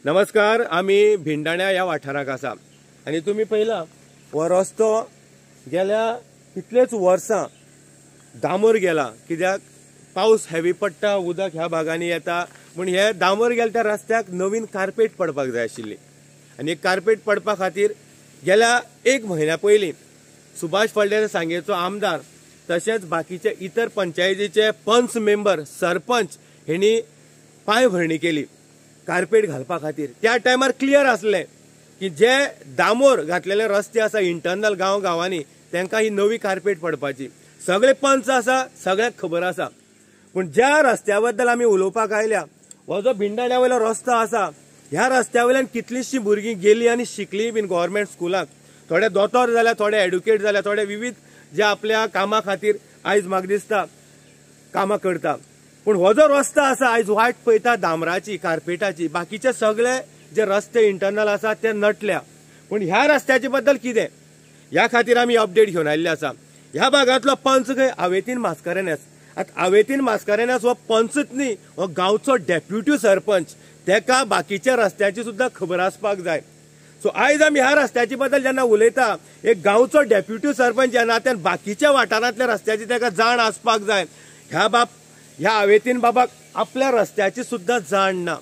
नमस्कार. आम्ही भिंडाण्या या वाठाराक आसा आणि तुम्ही पहिला हो रस्तो गेल्या कितलेच वर्सां डांबर गेला. कित्याक पाऊस हेवी पडटा, उदक ह्या भागांनी येता, म्हण हे डांबर गेल्या त्या रस्त्याक नवीन कार्पेट पडपाक जाय आशिल्ली आणि कार्पेट पडपा खातीर गेल्या 1 म्हयन्या पयलीं सुभाष फळदेसाय सांगेचो आमदार तशेंच बाकीचे इतर पंचायतीचे पंच मेंबर सरपंच हेणी पांयभरणी केली कार्पेट घालपा खातीर. त्या टायमार क्लियर आसलें की जे डांबोर घातलेले रस्ते आसा इंटरनल गांवांनी तांकां ही नवी कार्पेट पडपाची. सगळे पंच आसा, सगळ्यांक खबर आसा. पूण ज्या रस्त्या बद्दल आमी उलोवपाक आयल्या, हो जो भिंडाण्या वयलो रस्तो आसा, ह्या रस्त्या वयल्यान कितलींशीं भुरगीं गेलीं आनी शिकलीं बीन गव्हर्मेंट स्कुलाक. थोडे दोतोर जाले, थोडे एड्युकेट जाले, थोडे विविध जे आपल्या कामा खातीर आयज म्हाका दिसता कामां करता. पूण हो जो रस्तो आसा आयज वाट पळयता डांबराची, कार्पेटाची. बाकीचे सगळे जे रस्ते इंटरनल आसा ते नटल्या. पूण ह्या रस्त्याचे बद्दल कितें ह्या खातीर आमी अपडेट घेवन आयिल्ले आसा. ह्या भागांतलो पंच खंय आवेतीन मास्कारेन्हस. आतां आवेतीन मास्कारेन्हस हो पंचच न्ही, हो गांवचो डेप्युटी सरपंच. तेका बाकीच्या रस्त्याची सुद्दां खबर आसपाक जाय. सो आयज आमी ह्या रस्त्याचे बद्दल जेन्ना उलयता, एक गांवचो डेप्युटी सरपंच जेन्ना तेन्ना बाकीच्या वाठारांतल्या रस्त्याची तेका जाण आसपाक जाय. ह्या आवेतीन बाबाक आपल्या रस्त्याची सुद्दां जाण ना.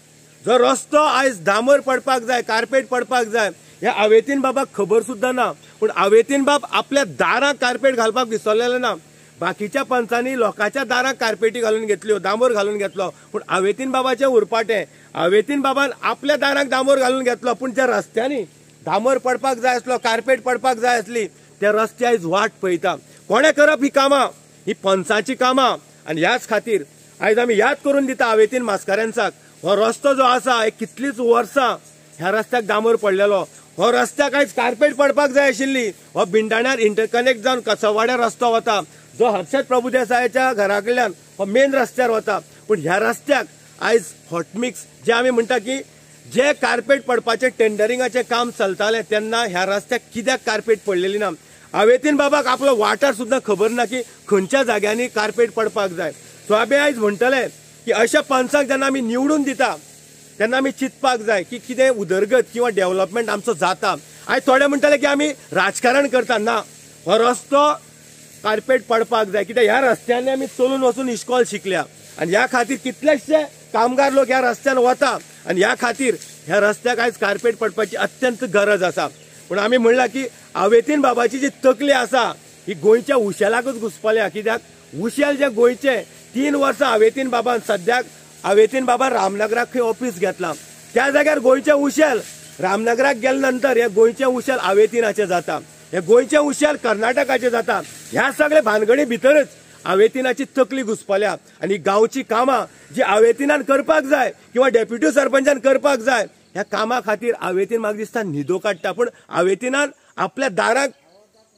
जो रस्तो आयज डांबर पडपाक जाय, कार्पेट पडपाक जाय, ह्या आवेतीन बाबाक खबर सुद्दां ना. पूण आवेतीन बाब आपल्या दाराक कार्पेट घालपाक विसरलेलो ना. बाकीच्या पंचांनी लोकांच्या दाराक कार्पेटी घालून घेतल्यो, डांबर घालून घेतलो. पूण आवेतीन बाबाचें उरपाटें. आवेतीन बाबान आपल्या दाराक डांबर घालून घेतलो, पूण त्या रस्त्यांनी डांबर पडपाक जाय आसलो, कार्पेट पडपाक जाय आसली, त्या रस्ते आयज वाट पळयता. कोणे करप ही कामां? ही पंचांची कामां. आनी ह्याच खातीर आयज आमी याद करून दिता आवेतीन मास्कारेन्हसाक. हो रस्तो जो आसा हे कितलींच वर्सां ह्या रस्त्याक डांबर पडलेलो. हो रस्त्याक आयज कार्पेट पडपाक जाय आशिल्ली. हो भिंडाण्यार इंटरकनेक्ट जावन कसवाड्यार रस्तो वता, जो हर्षद प्रभुदेसायाच्या घरा कडल्यान हो मेन रस्त्यार वता. पूण ह्या रस्त्याक आयज हॉटमिक्स जे आमी म्हणटा की जे कार्पेट पडपाचे टेंडरिंगाचे काम चलताले तेन्ना ह्या रस्त्याक कित्याक कार्पेट पडलेली ना. आवेतीन बाबाक आपलो वाठार सुद्दां खबर ना की खंयच्या जाग्यांनी कार्पेट पडपाक जाय. सो आमी आयज म्हणटले की अशा पंचाक जेन्ना आमी निवडून दिता तेन्ना आमी चिंतपाक जाय की कितें उदरगत किंवा डेव्हलपमेंट आमचो जाता. आयज थोडे म्हणटले की आमी राजकारण करता. ना, हो रस्तो कार्पेट पडपाक जाय. कित्याक ह्या रस्त्यांनी आमी चलून वचून इश्कॉल शिकल्या आनी ह्या खातीर कितलेशे कामगार लोक ह्या रस्त्यान वता आनी ह्या खातीर ह्या रस्त्याक आयज कार्पेट पडपाची अत्यंत गरज आसा. पूण आमी म्हणला की आवेतीन बाबाची जी तकली आसा ही गोंयच्या उशेलाकूच घुसपल्या. कित्याक उशेल जे गोंयचे 3 वर्सां आवेतीन बाबान सद्याक आवेतीन बाबा रामनगराक खंय ऑफिस घेतलां. त्या जाग्यार गोंयचे उशेल रामनगराक गेले नंतर हे गोंयचे उशेल आवेतीनाचे जाता, हे गोंयचे उशेल कर्नाटकाचे जाता. ह्या सगळे भानगडी भितरच आवेतीनाची तकली घुसपल्या आनी गांवची कामां जी आवेतीनान करपाक जाय किंवा डेप्युटी सरपंचान करपाक जाय, ह्या कामा खातीर आवेतीन म्हाका दिसता न्हिदो काडटा. पूण आवेतीनान आपल्या दाराक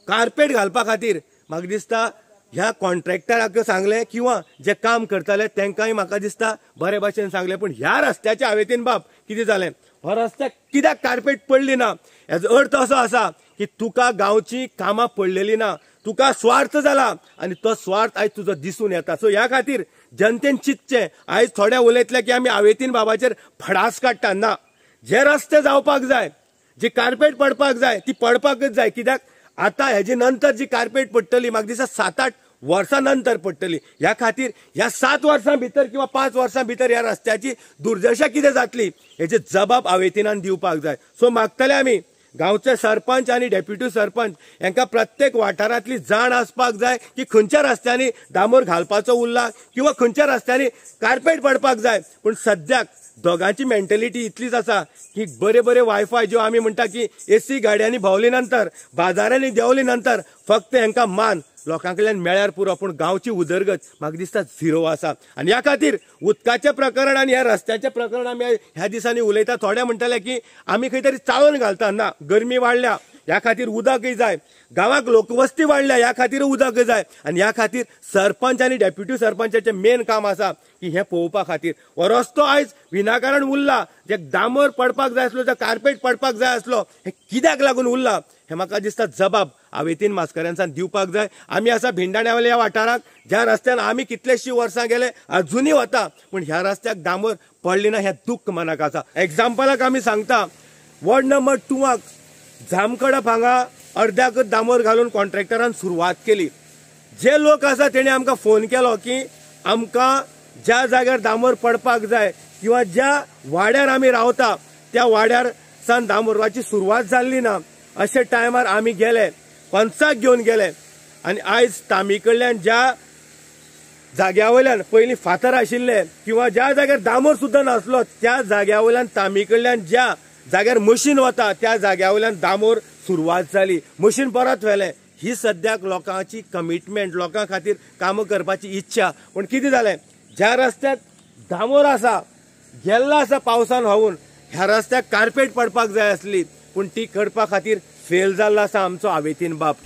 कार्पेट घालपा खातीर म्हाका दिसता ह्या कॉन्ट्रॅक्टराक सांगले किंवा जे काम करताले तांकांय म्हाका दिसता बरे भाशेन सांगले. पूण ह्या रस्त्याचे आवेतीन बाब कितें जालें? हो रस्त्याक कित्याक कार्पेट पडली ना? हेजो अर्थ असो आसा की तुका गांवची कामां पडलेली ना, तुका स्वार्थ जाला आनी तो स्वार्थ आयज तुजो दिसून येता. सो ह्या खातीर जनतेन चिंतचें. आयज थोडे उलयतले की आमी आवेतीन बाबाचेर भडास काडटा. ना, जे रस्ते जावपाक जाय, जी कार्पेट पडपाक जाय ती पडपाकच जाय. कित्याक आतां हेजे नंतर जी कार्पेट पडटली म्हाका दिसता 7-8 वर्सां नंतर पडटली. ह्या खातीर ह्या 7 वर्सां भितर किंवा 5 वर्सां भितर ह्या रस्त्याची दुर्दशा कितें जातली हेजे जबाब आवेतीनान दिवपाक जाय. सो मागतले आमी गांवचे सरपंच आनी डेप्युटी सरपंच हांकां प्रत्येक वाठारांतली जाण आसपाक जाय की खंयच्या रस्त्यांनी डांबर घालपाचो उरला किंवा खंयच्या रस्त्यांनी कार्पेट पडपाक जाय. पूण सद्याक दोगांची मेंटेलिटी इतलीच आसा की बरे बरे वायफाय ज्यो आमी म्हणटा की एसी गाड्यांनी भोंवली नंतर, बाजारांनी देंवली नंतर फक्त हांकां मान लोकां कडल्यान मेळ्यार पुरो. पूण गांवची उदरगत म्हाका दिसता 0 आसा. आनी ह्या खातीर उदकाचें प्रकरण आनी ह्या रस्त्याचें प्रकरण आमी ह्या दिसांनी उलयता. थोडे म्हणटले की आमी खंय तरी चाळून घालता. ना, गरमी वाडल्या ह्या खातीर उदकय जाय, गांवाक लोकवस्ती वाडल्या ह्या खातीर उदक जाय. आनी ह्या खातीर सरपंच आनी डेप्युटी सरपंचाचें मेन काम आसा की हें पळोवपा खातीर. हो रस्तो आयज विनाकारण उरला. जे डांबर पडपाक जाय आसलो, जे कार्पेट पडपाक जाय आसलो, हें कित्याक लागून उरला हें म्हाका दिसता जबाब आवेतीन मास्कारेन्हसान दिवपाक जाय. आमी आसा भिंडाण्यावेल्या ह्या वाठाराक ज्या रस्त्यान आमी कितलेशीं वर्सां गेले अजुनूय वता. पूण ह्या रस्त्याक डांबर पडली ना हे दुःख मनाक आसा। एक्झाम्पलाक आमी सांगता, वॉर्ड नंबर 2 जामकडप हांगा अर्द्याक दामोर घालून कॉन्ट्रॅक्टरान सुरवात केली। जे लोक आसा तेणी आमकां फोन केलो की आमकां ज्या जाग्यार दामोर पडपाक जाय किंवा ज्या वाड्यार आमी रावता त्या वाड्यार सान दामोरवाची सुरवात जाल्ली ना। अशे टायमार आमी गेले, पंचाक घेवन गेले आनी आयज तामी कडल्यान ज्या जाग्या वयल्यान पयलीं फातर आशिल्ले किंवा ज्या जाग्यार दामोर सुद्दां नासलो त्या जाग्या वयल्यान तामी कडल्यान ज्या जाग्यार मशीन वता त्या जाग्या वयल्यान दामोर सुरवात जाली, मशीन परत व्हेलें। ही सद्याक लोकांची कमिटमेंट, लोकां खातीर कामां करपाची इच्छा। पण कितें जालें, ज्या रस्त्याक दामोर आसा गेल्लो आसा पावसान व्हांवून, ह्या रस्त्याक कार्पेट पडपाक जाय आसली पूण ती करपा खातीर फेल जाल्लो आसा आमचो हावेतीन बाब।